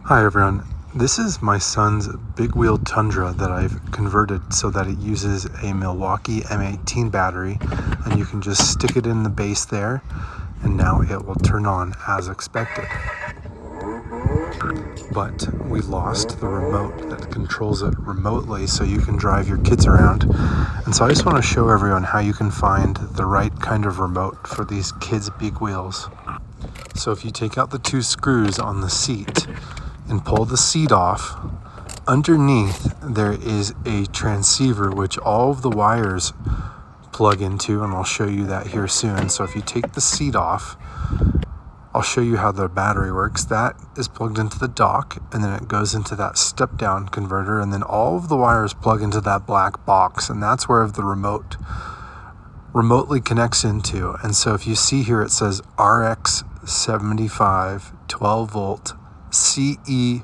Hi everyone, this is my son's big wheel Tundra that I've converted so that it uses a Milwaukee M18 battery, and you can just stick it in the base there and now it will turn on as expected. But we lost the remote that controls it remotely so you can drive your kids around. And so I just want to show everyone how you can find the right kind of remote for these kids' big wheels. So if you take out the two screws on the seat and pull the seat off, underneath there is a transceiver which all of the wires plug into, and I'll show you that here soon. So if you take the seat off, I'll show you how the battery works. That is plugged into the dock, and then it goes into that step down converter, and then all of the wires plug into that black box, and that's where the remote remotely connects into. And so if you see here, it says RX 75 12 volt CEFC.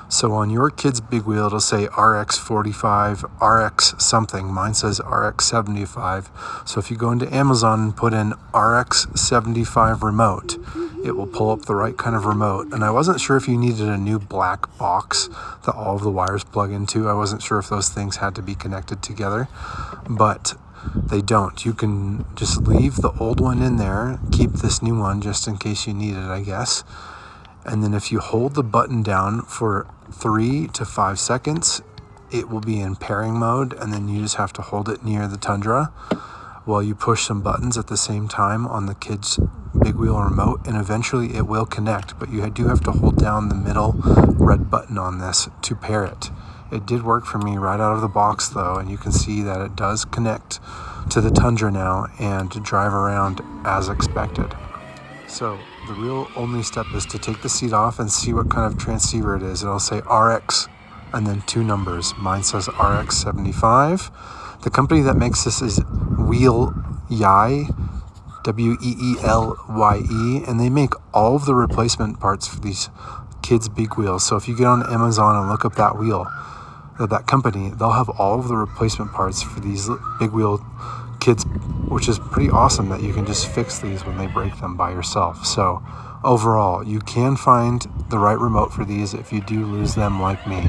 So on your kid's big wheel, it'll say RX 45, RX something. Mine says RX 75. So if you go into Amazon and put in RX 75 remote, it will pull up the right kind of remote. And I wasn't sure if you needed a new black box that all of the wires plug into. I wasn't sure if those things had to be connected together, but they don't. You can just leave the old one in there, keep this new one just in case you need it, I guess. And then if you hold the button down for 3 to 5 seconds, it will be in pairing mode, and then you just have to hold it near the Tundra while you push some buttons at the same time on the kid's big wheel remote, and eventually it will connect, but you do have to hold down the middle red button on this to pair it. It did work for me right out of the box though, and you can see that it does connect to the Tundra now and drive around as expected. So the real only step is to take the seat off and see what kind of transceiver it is. It'll say RX and then 2 numbers. Mine says RX 75. The company that makes this is weelye, WEELYE, and they make all of the replacement parts for these kids' big wheels. So if you get on Amazon and look up that wheel, that company, they'll have all of the replacement parts for these big wheel kids, which is pretty awesome that you can just fix these when they break them by yourself. So overall, you can find the right remote for these if you do lose them like me.